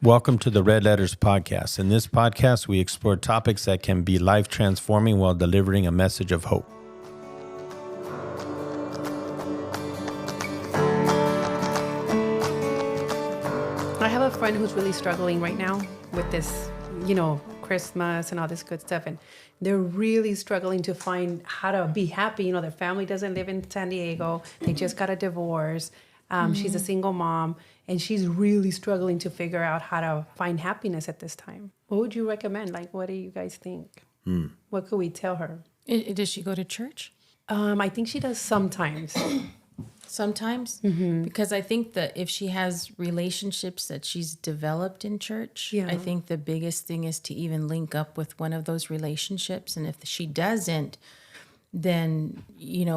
Welcome to the Red Letters Podcast. In this podcast, we explore topics that can be life-transforming while delivering a message of hope. I have a friend who's really struggling right now with this, Christmas and all this good stuff. And they're really struggling to find how to be happy. Their family doesn't live in San Diego. They just got a divorce. She's a single mom, and she's really struggling to figure out how to find happiness at this time. What would you recommend? What do you guys think? What could we tell her? Does she go to church? I think she does sometimes. Sometimes? Mm-hmm. Because I think that if she has relationships that she's developed in church, I think the biggest thing is to even link up with one of those relationships. And if she doesn't, then,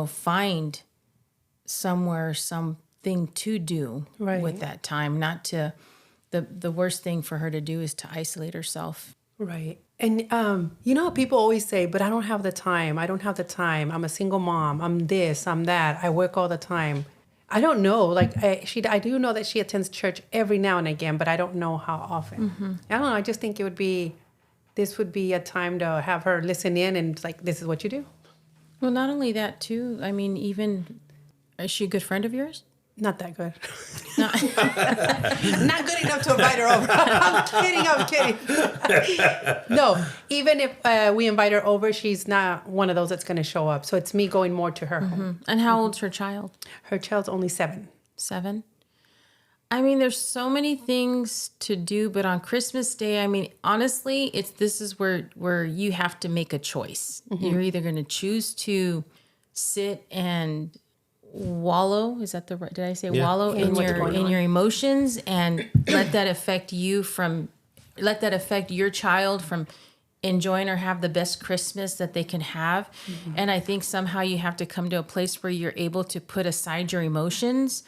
find somewhere, something to do with that time. Not to, the worst thing for her to do is to isolate herself. Right. And how people always say, but I don't have the time. I don't have the time. I'm a single mom. I'm this, I'm that. I work all the time. I don't know. I do know that she attends church every now and again, but I don't know how often. Mm-hmm. I don't know. I just think this would be a time to have her listen in and this is what you do. Well, not only that too. I mean, is she a good friend of yours? Not that good. Not good enough to invite her over. I'm kidding. No, even if we invite her over, she's not one of those that's going to show up. So it's me going more to her home. And how old's her child? Her child's only 7. 7? I mean, there's so many things to do, but on Christmas Day, honestly, this is where you have to make a choice. Mm-hmm. You're either going to choose to sit and wallow, is that the right, did I say wallow in your emotions and let that affect your child from enjoying or have the best Christmas that they can have. Mm-hmm. And I think somehow you have to come to a place where you're able to put aside your emotions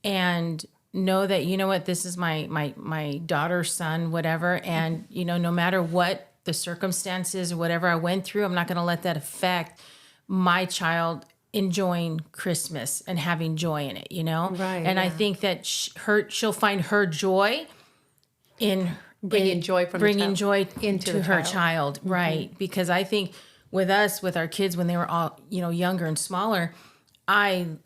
and know that, this is my daughter, son, whatever. And, no matter what the circumstances or whatever I went through, I'm not going to let that affect my child enjoying Christmas and having joy in it, Right. And I think that she'll find her joy in bringing joy into her child. Mm-hmm. Right. Because I think with our kids, when they were all, younger and smaller, I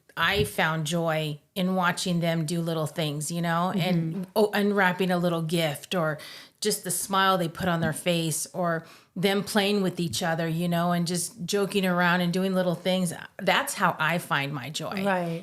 found joy in watching them do little things, mm-hmm. and unwrapping a little gift or just the smile they put on their face or them playing with each other, and just joking around and doing little things. That's how I find my joy. Right.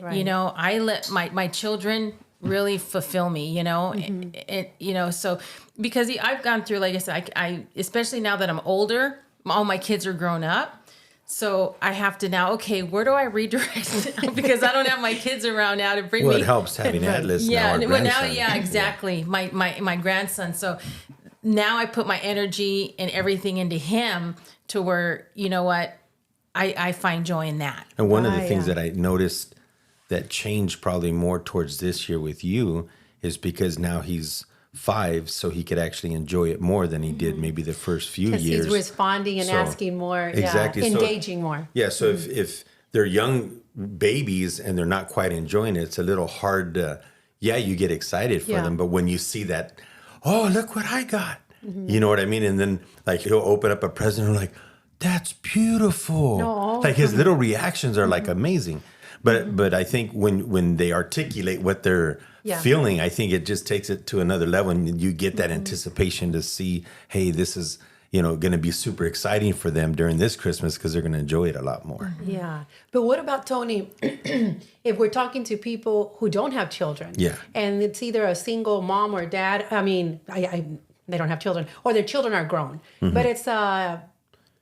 I let my children really fulfill me, mm-hmm. So because I've gone through, like I said, I especially now that I'm older, all my kids are grown up. So I have to now, where do I redirect now? Because I don't have my kids around now to bring me. Well, it helps having Atlas now, our grandson. Exactly. My grandson. So now I put my energy and everything into him to where, I find joy in that. And one of the things that I noticed that changed probably more towards this year with you is because now he's 5, so he could actually enjoy it more than he did maybe the first few years. Because he's responding and asking more, engaging more. Yeah, so if they're young babies and they're not quite enjoying it, it's a little hard to, you get excited for them, but when you see that, oh, look what I got. Mm-hmm. You know what I mean? And then he'll open up a present and like, that's beautiful. No. His little reactions are amazing. But I think when they articulate what they're feeling, I think it just takes it to another level, and you get that anticipation to see, hey, this is going to be super exciting for them during this Christmas because they're going to enjoy it a lot more. Yeah. But what about, Tony, if we're talking to people who don't have children, and it's either a single mom or dad, they don't have children, or their children are grown, mm-hmm. but it's a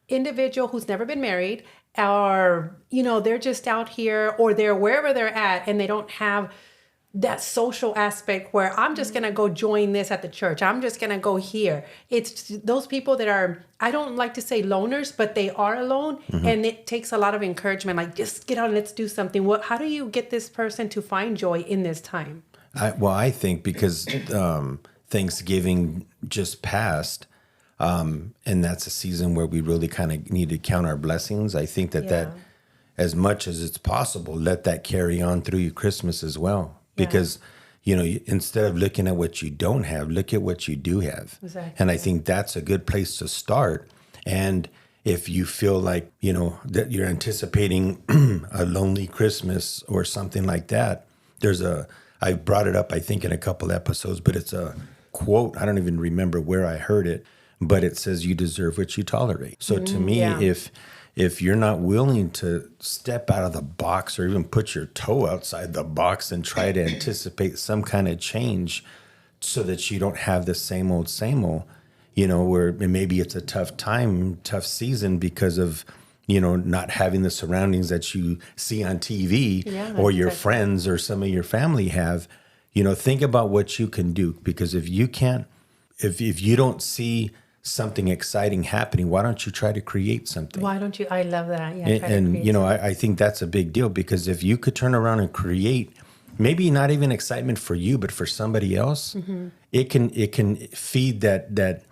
individual who's never been married, or, they're just out here, or they're wherever they're at, and they don't have that social aspect where I'm just going to go join this at the church. I'm just going to go here. It's those people that are, I don't like to say loners, but they are alone. Mm-hmm. And it takes a lot of encouragement. Just get on, let's do something. How do you get this person to find joy in this time? I think because Thanksgiving just passed, and that's a season where we really kind of need to count our blessings. I think that as much as it's possible, let that carry on through your Christmas as well. Because, instead of looking at what you don't have, look at what you do have. Exactly. And I think that's a good place to start. And if you feel like, that you're anticipating a lonely Christmas or something like that, I brought it up, I think, in a couple episodes, but it's a quote. I don't even remember where I heard it, but it says, you deserve what you tolerate. So to me, if you're not willing to step out of the box or even put your toe outside the box and try to anticipate some kind of change so that you don't have the same old, where maybe it's a tough season because of, not having the surroundings that you see on TV or your friends or some of your family have, think about what you can do. Because if you don't see something exciting happening, why don't you try to create something? Why don't you? I love that. Yeah, and I think that's a big deal, because if you could turn around and create, maybe not even excitement for you, but for somebody else, it can feed that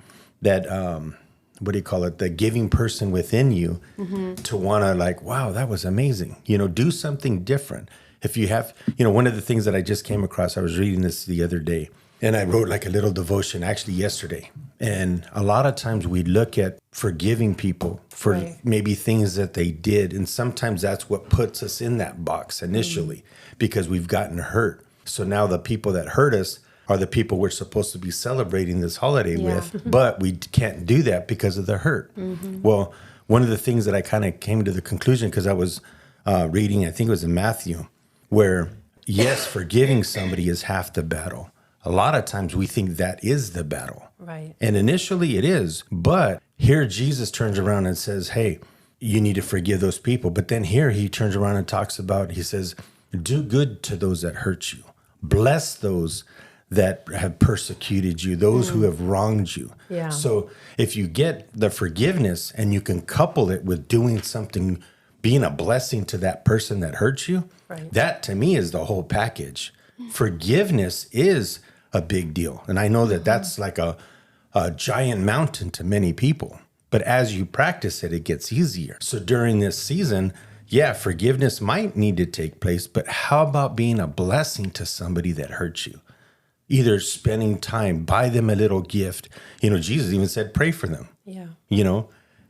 what do you call it? The giving person within you to want to wow, that was amazing. Do something different. If you have, one of the things that I just came across, I was reading this the other day, and I wrote a little devotion actually yesterday. And a lot of times we look at forgiving people for maybe things that they did. And sometimes that's what puts us in that box initially, because we've gotten hurt. So now the people that hurt us are the people we're supposed to be celebrating this holiday with, but we can't do that because of the hurt. Well, one of the things that I kind of came to the conclusion, because I was reading, I think it was in Matthew, where yes, forgiving somebody is half the battle. A lot of times we think that is the battle. Right. And initially it is, but here Jesus turns around and says, hey, you need to forgive those people. But then here he turns around and talks about, he says, do good to those that hurt you. Bless those that have persecuted you, those who have wronged you. Yeah. So if you get the forgiveness and you can couple it with doing something, being a blessing to that person that hurt you, that to me is the whole package. Forgiveness is a big deal. And I know that that's like a giant mountain to many people. But as you practice it, it gets easier. So during this season, forgiveness might need to take place, but how about being a blessing to somebody that hurt you? Either spending time, buy them a little gift. Jesus even said, pray for them. Yeah.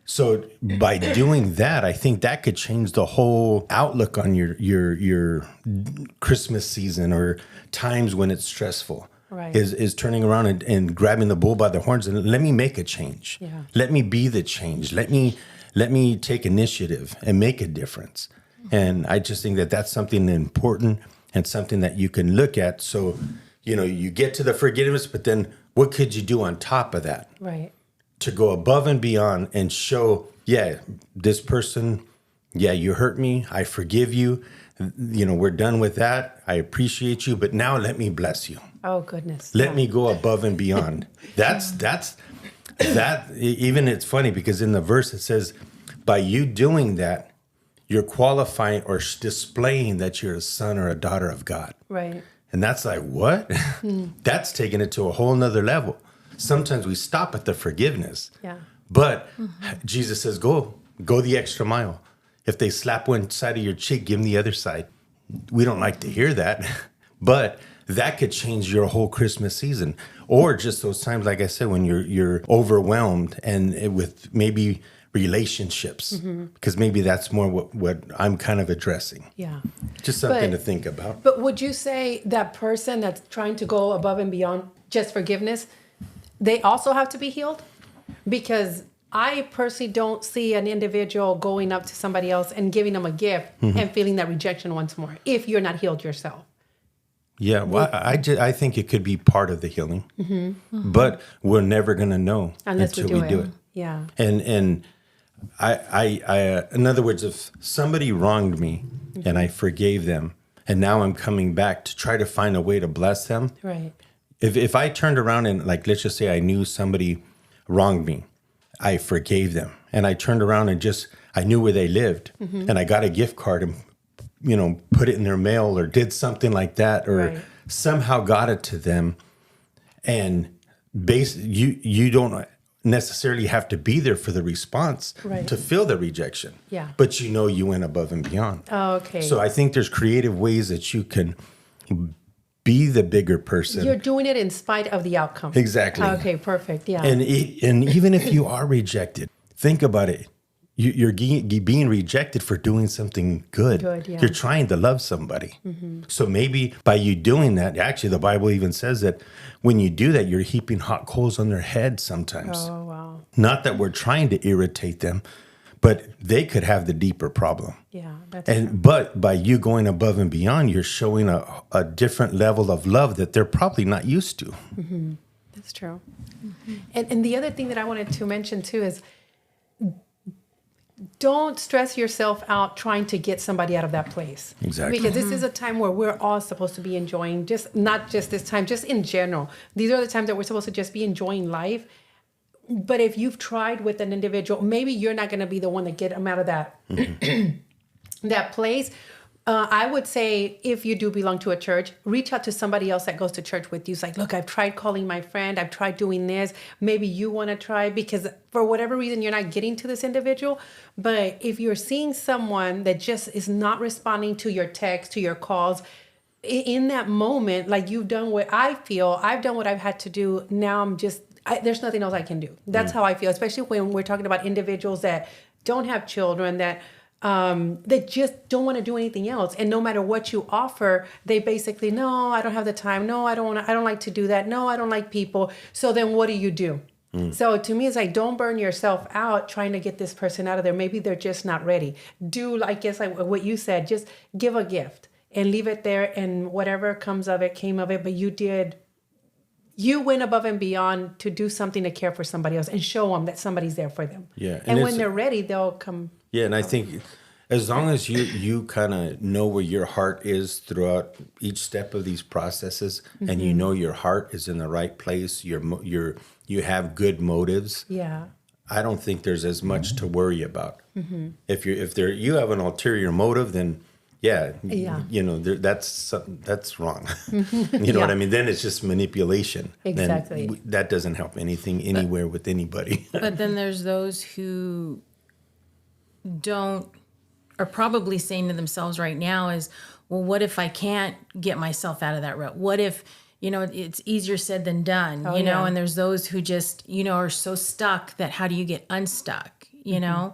So by doing that, I think that could change the whole outlook on your Christmas season or times when it's stressful. Right. Is turning around and grabbing the bull by the horns and let me make a change. Yeah. Let me be the change. Let me take initiative and make a difference. And I just think that that's something important and something that you can look at. So, you get to the forgiveness, but then what could you do on top of that? Right. To go above and beyond and show, this person, you hurt me. I forgive you. We're done with that. I appreciate you, but now let me bless you. Oh, goodness. Let me go above and beyond. That's even it's funny because in the verse it says, by you doing that, you're qualifying or displaying that you're a son or a daughter of God. Right. And that's like, what? That's taking it to a whole nother level. Sometimes we stop at the forgiveness. Yeah. But Jesus says, go the extra mile. If they slap one side of your cheek, give them the other side. We don't like to hear that, but that could change your whole Christmas season. Or just those times, like I said, when you're overwhelmed and with maybe relationships, because maybe that's more what I'm kind of addressing. Yeah. Just something to think about. But would you say that person that's trying to go above and beyond just forgiveness, they also have to be healed? Because I personally don't see an individual going up to somebody else and giving them a gift and feeling that rejection once more if you're not healed yourself. Yeah, well, I think it could be part of the healing, but we're never going to know until we do it. Yeah. And I in other words, if somebody wronged me and I forgave them, and now I'm coming back to try to find a way to bless them. Right. If I turned around and let's just say I knew somebody wronged me, I forgave them, and I turned around and I knew where they lived, and I got a gift card and put it in their mail or did something like that, or somehow got it to them. And you don't necessarily have to be there for the response to feel the rejection. Yeah. But you went above and beyond. Oh, okay. So I think there's creative ways that you can be the bigger person. You're doing it in spite of the outcome. Exactly. Okay, perfect. Yeah. And even if you are rejected, think about it. You're being rejected for doing something good. Yeah. You're trying to love somebody. So maybe by you doing that, actually, the Bible even says that when you do that, you're heaping hot coals on their head sometimes. Oh, wow. Not that we're trying to irritate them, but they could have the deeper problem. Yeah. That's true. But by you going above and beyond, you're showing a different level of love that they're probably not used to. That's true. And the other thing that I wanted to mention too is don't stress yourself out trying to get somebody out of that place. Exactly. Because this is a time where we're all supposed to be enjoying, just not just this time, just in general. These are the times that we're supposed to just be enjoying life. But if you've tried with an individual, maybe you're not going to be the one to get them out of that that place. I would say if you do belong to a church, reach out to somebody else that goes to church with you. It's like, look, I've tried calling my friend. I've tried doing this. Maybe you want to try, because for whatever reason, you're not getting to this individual. But if you're seeing someone that just is not responding to your texts, to your calls, in that moment, like you've done what I feel, I've done what I've had to do. Now I'm just, there's nothing else I can do. That's how I feel, especially when we're talking about individuals that don't have children, that just don't want to do anything else. And no matter what you offer, they basically, no, I don't have the time. No, I don't like to do that. No, I don't like people. So then what do? So to me, it's like, don't burn yourself out trying to get this person out of there. Maybe they're just not ready. Do, I guess, like what you said, just give a gift and leave it there, and whatever comes of it, came of it. But you went above and beyond to do something to care for somebody else and show them that somebody's there for them. Yeah. And when they're ready, they'll come. Yeah, and I think as long as you kind of know where your heart is throughout each step of these processes, and you know your heart is in the right place, you have good motives. Yeah. I don't think there's as much to worry about. If you have an ulterior motive, then that's wrong. You know what I mean? Then it's just manipulation. Exactly. And that doesn't help anything anywhere with anybody. But then there's those who are probably saying to themselves right now is, well, what if I can't get myself out of that rut? What if, it's easier said than done, know? And there's those who just, are so stuck that how do you get unstuck, know?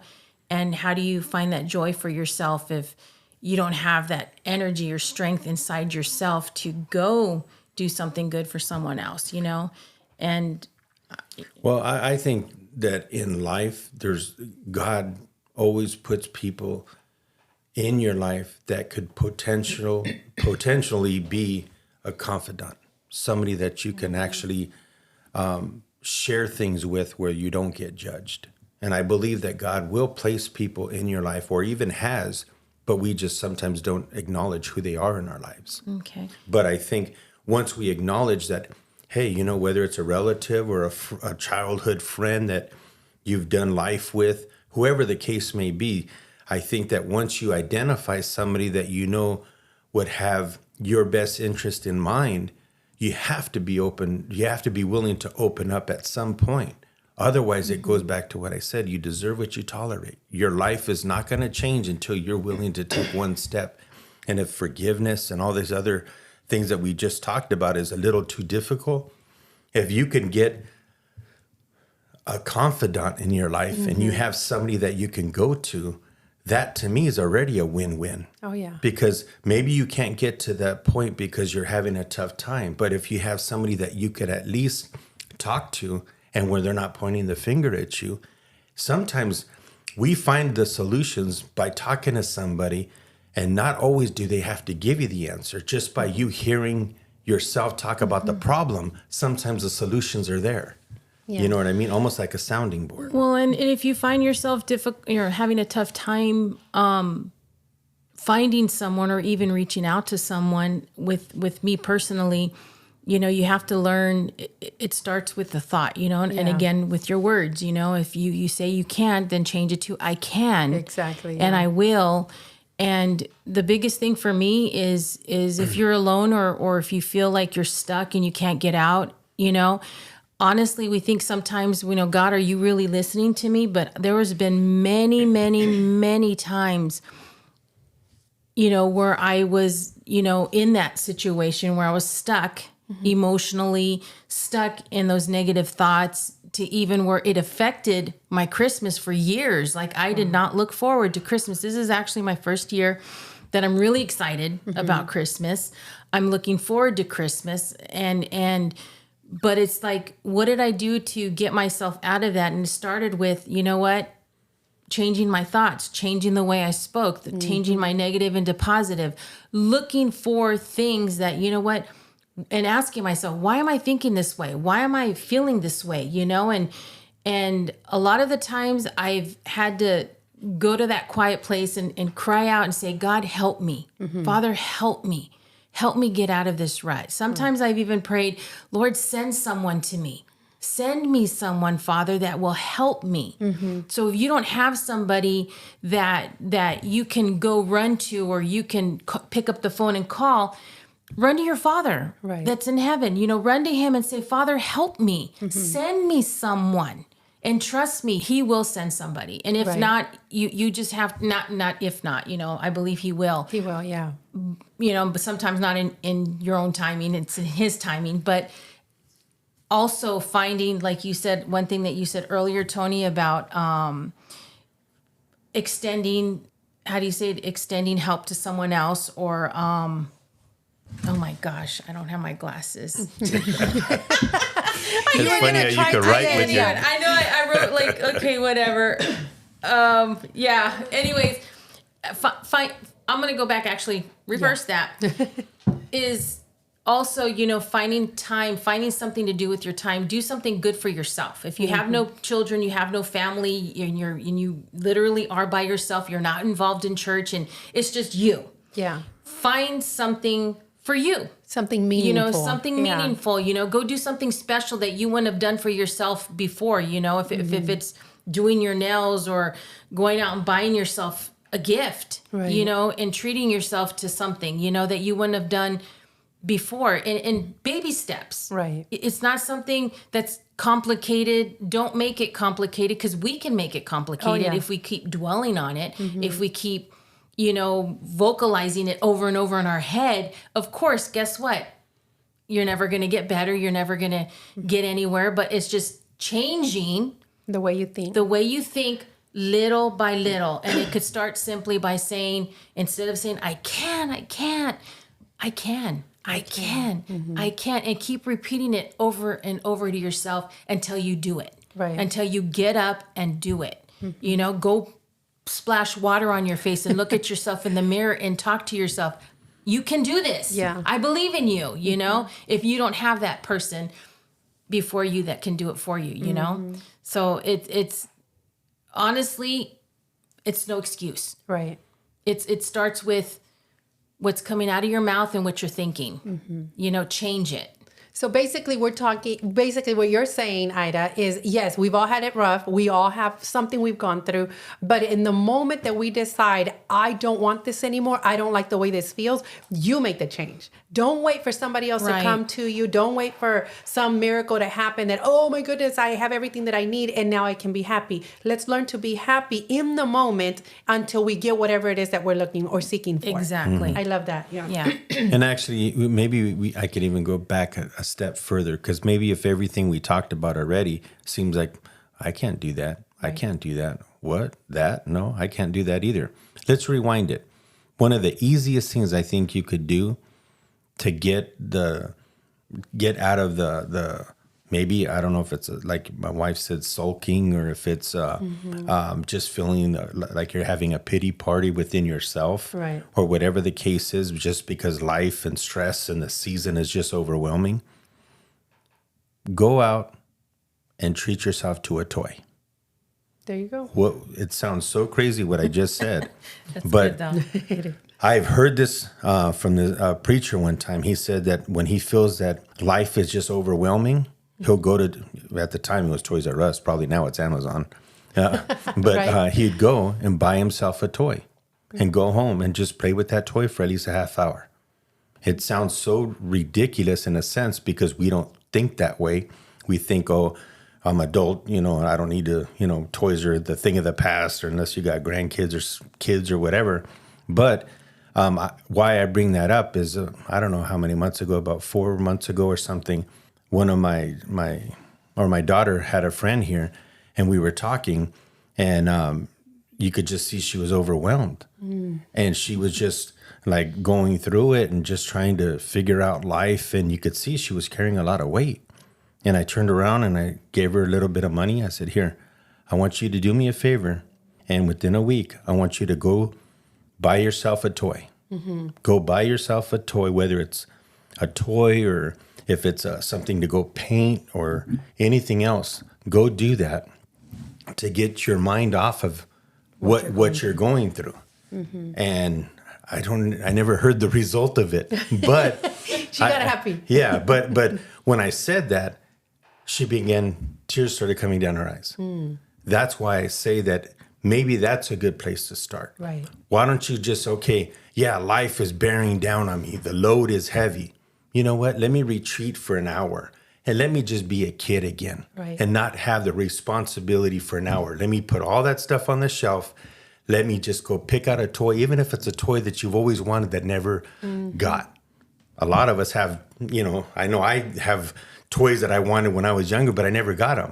And how do you find that joy for yourself if you don't have that energy or strength inside yourself to go do something good for someone else, And well, I think that in life, God always puts people in your life that could potentially be a confidant, somebody that you can actually share things with where you don't get judged. And I believe that God will place people in your life, or even has, but we just sometimes don't acknowledge who they are in our lives. Okay. But I think once we acknowledge that, hey, whether it's a relative or a childhood friend that you've done life with, whoever the case may be, I think that once you identify somebody that would have your best interest in mind, you have to be open. You have to be willing to open up at some point. Otherwise, it goes back to what I said. You deserve what you tolerate. Your life is not going to change until you're willing to take one step. And if forgiveness and all these other things that we just talked about is a little too difficult, if you can get a confidant in your life and you have somebody that you can go to, that to me is already a win-win. Oh, yeah. Because maybe you can't get to that point because you're having a tough time. But if you have somebody that you could at least talk to, and where they're not pointing the finger at you, sometimes we find the solutions by talking to somebody, and not always do they have to give you the answer. Just by you hearing yourself talk about the problem, sometimes the solutions are there. Yeah. You know what I mean? Almost like a sounding board. Well, and if you find yourself having a tough time finding someone or even reaching out to someone, with me personally, you have to learn, it starts with the thought, and again, with your words, if you say you can't, then change it to I can. Exactly. And I will. And the biggest thing for me is if you're alone or if you feel like you're stuck and you can't get out, honestly, we think sometimes, God, are you really listening to me? But there has been many, many, many times, where I was in that situation where I was stuck emotionally, stuck in those negative thoughts, to even where it affected my Christmas for years. Like I did not look forward to Christmas. This is actually my first year that I'm really excited about Christmas. I'm looking forward to Christmas but it's like, what did I do to get myself out of that? And it started with, changing my thoughts, changing the way I spoke, changing my negative into positive, looking for things that, and asking myself, why am I thinking this way? Why am I feeling this way? And a lot of the times I've had to go to that quiet place and cry out and say, God, help me. Father, help me. Help me get out of this rut. Sometimes I've even prayed, Lord, send someone to me. Send me someone, Father, that will help me. So if you don't have somebody that you can go run to, or you can pick up the phone and call, run to your Father that's in heaven. Run to him and say, Father, help me. Send me someone. And trust me, he will send somebody. And if not, you just have not if not, I believe he will. He will, yeah. But sometimes not in your own timing, it's in his timing. But also finding, like you said, one thing that you said earlier, Tony, about extending, how do you say it? Extending help to someone else, or oh my gosh, I don't have my glasses. It's funny how you could write with your... I know I wrote like, okay, whatever. Yeah. Anyways, fine. I'm going to go back, actually reverse that. Is also, finding something to do with your time. Do something good for yourself. If you have no children, you have no family, and you literally are by yourself, you're not involved in church, and it's just you. Yeah. Find something for you. Something meaningful. Something meaningful. Go do something special that you wouldn't have done for yourself before. If it's doing your nails, or going out and buying yourself a gift, and treating yourself to something, that you wouldn't have done before, in baby steps. Right. It's not something that's complicated. Don't make it complicated, because we can make it complicated if we keep dwelling on it, if we keep vocalizing it over and over in our head. Of course, guess what? You're never going to get better. You're never going to get anywhere, but it's just changing the way you think, little by little. And it could start simply by saying, instead of saying, I can, and keep repeating it over and over to yourself until you do it, until you get up and do it. Go splash water on your face and look at yourself in the mirror and talk to yourself. You can do this. Yeah. I believe in you, if you don't have that person before you that can do it for you, So it's honestly, it's no excuse. Right. It starts with what's coming out of your mouth and what you're thinking. Change it. So basically what you're saying, Ida, is yes, we've all had it rough. We all have something we've gone through. But in the moment that we decide, I don't want this anymore, I don't like the way this feels, you make the change. Don't wait for somebody else to come to you. Don't wait for some miracle to happen that, oh my goodness, I have everything that I need and now I can be happy. Let's learn to be happy in the moment until we get whatever it is that we're looking or seeking for. Exactly. I love that. Yeah. And actually, maybe I could even go back a step further, because maybe if everything we talked about already seems like, I can't do that. I can't do that. What? That? No, I can't do that either. Let's rewind it. One of the easiest things I think you could do to get out of the maybe, I don't know if it's like my wife said, sulking, or if it's just feeling like you're having a pity party within yourself, or whatever the case is, just because life and stress and the season is just overwhelming. Go out and treat yourself to a toy. There you go. Well, it sounds so crazy what I just said, That's but good, though. I've heard this from the preacher one time. He said that when he feels that life is just overwhelming, he'll go to, at the time it was Toys R Us, probably now it's Amazon. But he'd go and buy himself a toy and go home and just play with that toy for at least a half hour. It sounds so ridiculous in a sense, because we don't think that way. We think, oh, I'm adult, I don't need to, toys are the thing of the past, or unless you got grandkids or kids or whatever. But Why I bring that up is, I don't know how many months ago, about 4 months ago or something, one of my daughter had a friend here, and we were talking, and you could just see she was overwhelmed. And she was just like going through it and just trying to figure out life. And you could see she was carrying a lot of weight. And I turned around and I gave her a little bit of money. I said, here, I want you to do me a favor. And within a week, I want you to go buy yourself a toy. Go buy yourself a toy, whether it's a toy or if it's something to go paint or anything else. Go do that to get your mind off of what you're going through. And I never heard the result of it, but she got happy. Yeah. But when I said that, tears started coming down her eyes. That's why I say that maybe that's a good place to start. Right. Why don't you just, life is bearing down on me. The load is heavy. You know what? Let me retreat for an hour and let me just be a kid again. Right. And not have the responsibility for an hour. Let me put all that stuff on the shelf. Let me just go pick out a toy, even if it's a toy that you've always wanted that never got. A lot of us have, I know I have toys that I wanted when I was younger, but I never got them.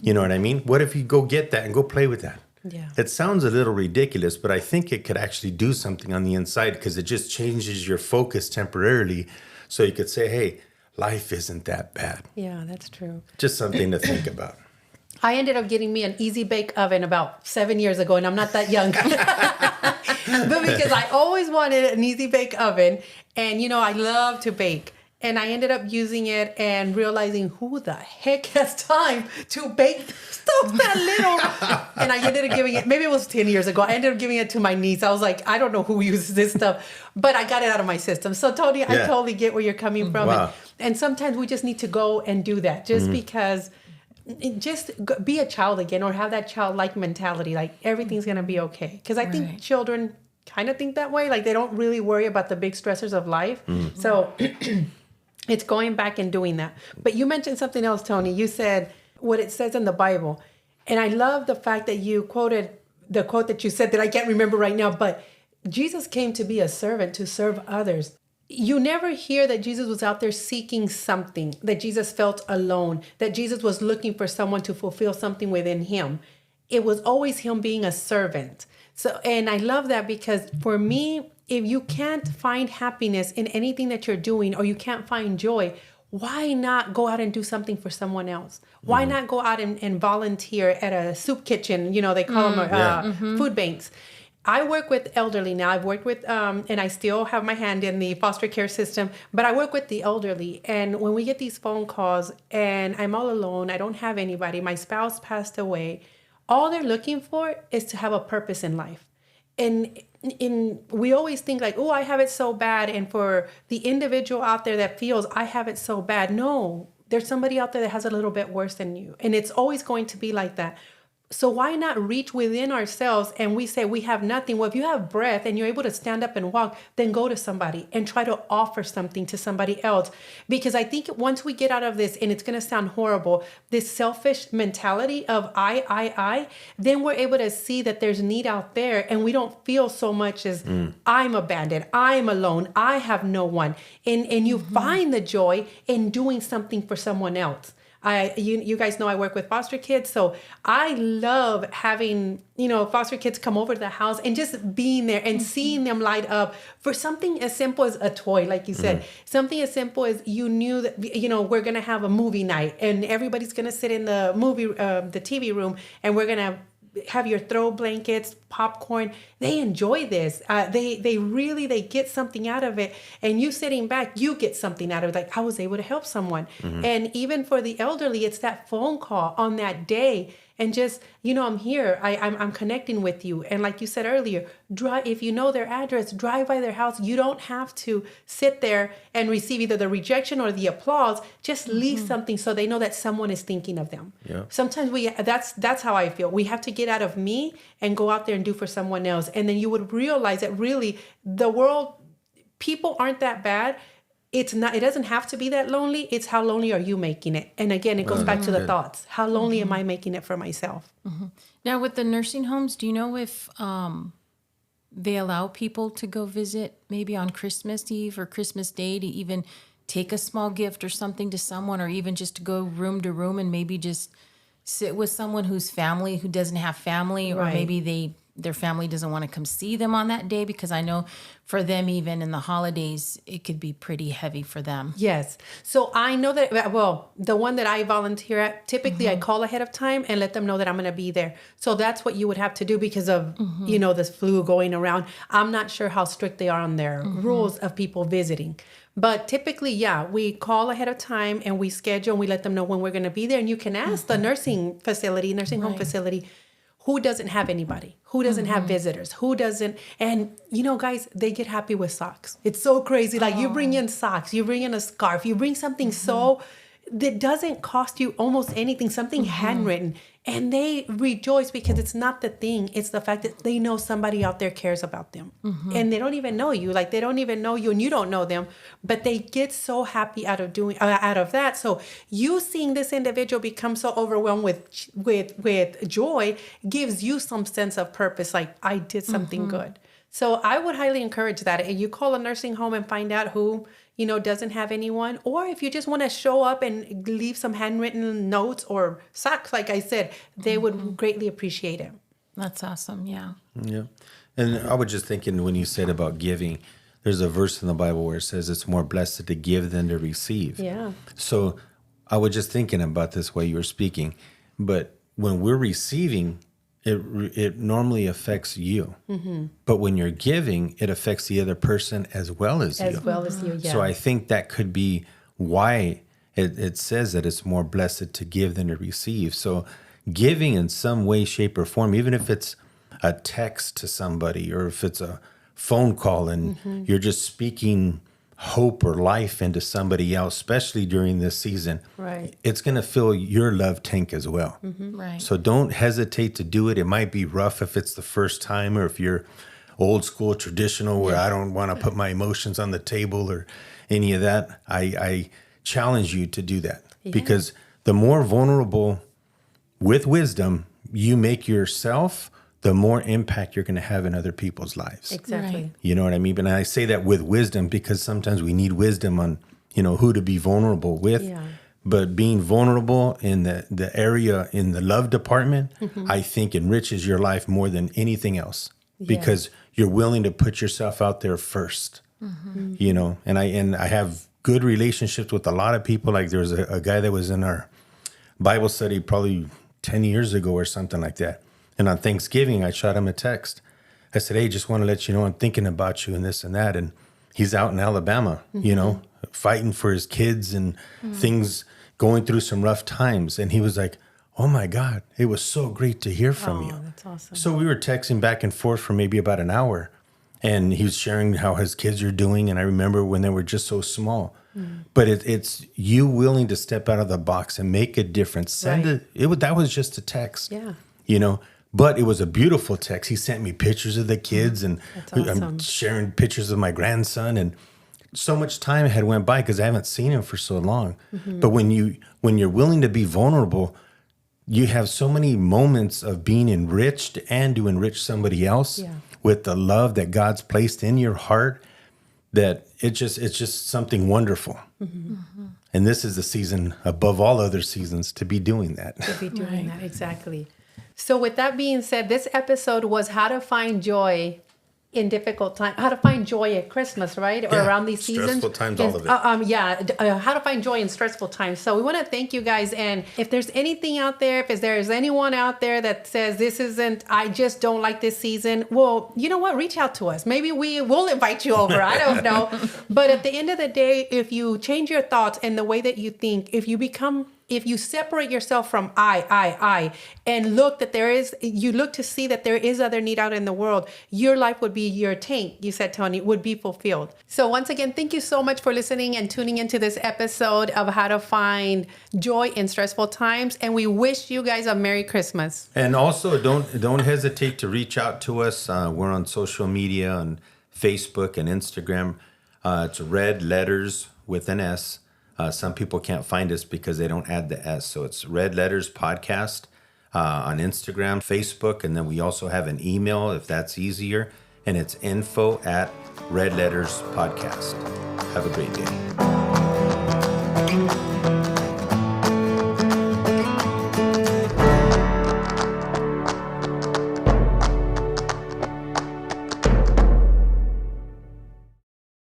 You know what I mean? What if you go get that and go play with that? Yeah. It sounds a little ridiculous, but I think it could actually do something on the inside because it just changes your focus temporarily. So you could say, hey, life isn't that bad. Yeah, that's true. Just something to think about. I ended up getting me an Easy Bake Oven about 7 years ago, and I'm not that young. But because I always wanted an Easy Bake Oven, and I love to bake. And I ended up using it and realizing who the heck has time to bake stuff that little. And I ended up giving it, maybe it was 10 years ago, I ended up giving it to my niece. I was like, I don't know who uses this stuff, but I got it out of my system. So Tony, I totally get where you're coming from. Wow. And sometimes we just need to go and do that just because, just be a child again or have that childlike mentality. Like everything's going to be okay. Because I think children kind of think that way. Like they don't really worry about the big stressors of life. So it's going back and doing that. But you mentioned something else, Tony. You said what it says in the Bible. And I love the fact that you quoted the quote that you said that I can't remember right now, but Jesus came to be a servant to serve others. You never hear that Jesus was out there seeking something, that Jesus felt alone, that Jesus was looking for someone to fulfill something within him. It was always him being a servant. So, and I love that because for me, if you can't find happiness in anything that you're doing or you can't find joy, why not go out and do something for someone else? Why not go out and volunteer at a soup kitchen? They call them food banks. I work with elderly now. I've worked with, and I still have my hand in the foster care system, but I work with the elderly. And when we get these phone calls and I'm all alone, I don't have anybody, my spouse passed away, all they're looking for is to have a purpose in life. And we always think like, oh, I have it so bad. And for the individual out there that feels I have it so bad, no, there's somebody out there that has a little bit worse than you. And it's always going to be like that. So why not reach within ourselves and we say we have nothing? Well, if you have breath and you're able to stand up and walk, then go to somebody and try to offer something to somebody else. Because I think once we get out of this, and it's going to sound horrible, this selfish mentality of I, then we're able to see that there's need out there and we don't feel so much as I'm abandoned, I'm alone, I have no one. And you find the joy in doing something for someone else. You guys know I work with foster kids, so I love having, foster kids come over to the house and just being there and seeing them light up for something as simple as a toy, like you said, something as simple as you knew that, we're going to have a movie night and everybody's going to sit in the the TV room and we're going to have your throw blankets, popcorn. They enjoy this. They get something out of it. And you sitting back, you get something out of it. Like I was able to help someone. And even for the elderly, it's that phone call on that day. And just, I'm here. I'm connecting with you. And like you said earlier, if you know their address, drive by their house. You don't have to sit there and receive either the rejection or the applause. Just leave something so they know that someone is thinking of them. Yeah. Sometimes that's how I feel. We have to get out of me and go out there and do for someone else. And then you would realize that really the world, people aren't that bad. It doesn't have to be that lonely. It's how lonely are you making it? And again, it goes back to the thoughts. How lonely am I making it for myself? Now with the nursing homes, do you know if they allow people to go visit maybe on Christmas Eve or Christmas Day to even take a small gift or something to someone, or even just to go room to room and maybe just sit with someone who doesn't have family, or maybe their family doesn't want to come see them on that day, because I know for them, even in the holidays, it could be pretty heavy for them. Yes. So I know that, well, the one that I volunteer at, typically I call ahead of time and let them know that I'm going to be there. So that's what you would have to do because of, this flu going around. I'm not sure how strict they are on their rules of people visiting. But typically, we call ahead of time and we schedule and we let them know when we're going to be there. And you can ask the nursing home facility, who doesn't have anybody? Who doesn't have visitors? Who doesn't? And, guys, they get happy with socks. It's so crazy. Like you bring in socks, you bring in a scarf, you bring something that doesn't cost you almost anything, something handwritten. And they rejoice because it's not the thing. It's the fact that they know somebody out there cares about them. And they don't even know you. Like they don't even know you and you don't know them. But they get so happy out of that. So you seeing this individual become so overwhelmed with joy gives you some sense of purpose. Like I did something good. So I would highly encourage that. And you call a nursing home and find out who doesn't have anyone. Or if you just want to show up and leave some handwritten notes or socks, like I said, they would greatly appreciate it. That's awesome. Yeah. Yeah. And I was just thinking when you said about giving, there's a verse in the Bible where it says it's more blessed to give than to receive. Yeah. So I was just thinking about this while you were speaking. But when we're receiving, it normally affects you. But when you're giving, it affects the other person as well as you. As well as you, yeah. So I think that could be why it says that it's more blessed to give than to receive. So giving in some way, shape, or form, even if it's a text to somebody or if it's a phone call and you're just speaking hope or life into somebody else, especially during this season, right, it's going to fill your love tank as well. Right. So don't hesitate to do it. It might be rough if it's the first time or if you're old school traditional where I don't want to put my emotions on the table or any of that. I challenge you to do that because the more vulnerable with wisdom you make yourself, the more impact you're going to have in other people's lives. Exactly. Right. You know what I mean? But I say that with wisdom because sometimes we need wisdom on, who to be vulnerable with. Yeah. But being vulnerable in the area, in the love department, I think enriches your life more than anything else because you're willing to put yourself out there first, and I have good relationships with a lot of people. Like there was a guy that was in our Bible study probably 10 years ago or something like that. And on Thanksgiving, I shot him a text. I said, hey, just want to let you know I'm thinking about you and this and that. And he's out in Alabama, fighting for his kids and things, going through some rough times. And he was like, oh, my God, it was so great to hear from you. That's awesome. So we were texting back and forth for maybe about an hour. And he was sharing how his kids are doing. And I remember when they were just so small. But it's you willing to step out of the box and make a difference. That was just a text. Yeah. But it was a beautiful text. He sent me pictures of the kids and awesome. I'm sharing pictures of my grandson. And so much time had went by because I haven't seen him for so long. But when you're willing to be vulnerable, you have so many moments of being enriched and to enrich somebody else with the love that God's placed in your heart that it's just something wonderful. And this is the season above all other seasons to be doing that. To be doing that, exactly. So with that being said, this episode was how to find joy in difficult times, how to find joy at Christmas, right? Or around these seasons. Stressful times, all of it. How to find joy in stressful times. So we want to thank you guys. And if there's anything out there, if there's anyone out there that says I just don't like this season, well, you know what? Reach out to us. Maybe we will invite you over. I don't know. But at the end of the day, if you change your thoughts and the way that you think, if you separate yourself from I, and look to see that there is other need out in the world, your life would be, your tank, you said, Tony, would be fulfilled. So once again, thank you so much for listening and tuning into this episode of How to Find Joy in Stressful Times. And we wish you guys a Merry Christmas. And also don't hesitate to reach out to us. We're on social media on Facebook and Instagram. It's Red Letters with an S. Some people can't find us because they don't add the S. So it's Red Letters Podcast on Instagram, Facebook, and then we also have an email if that's easier. and it's info@redletterspodcast. Have a great day.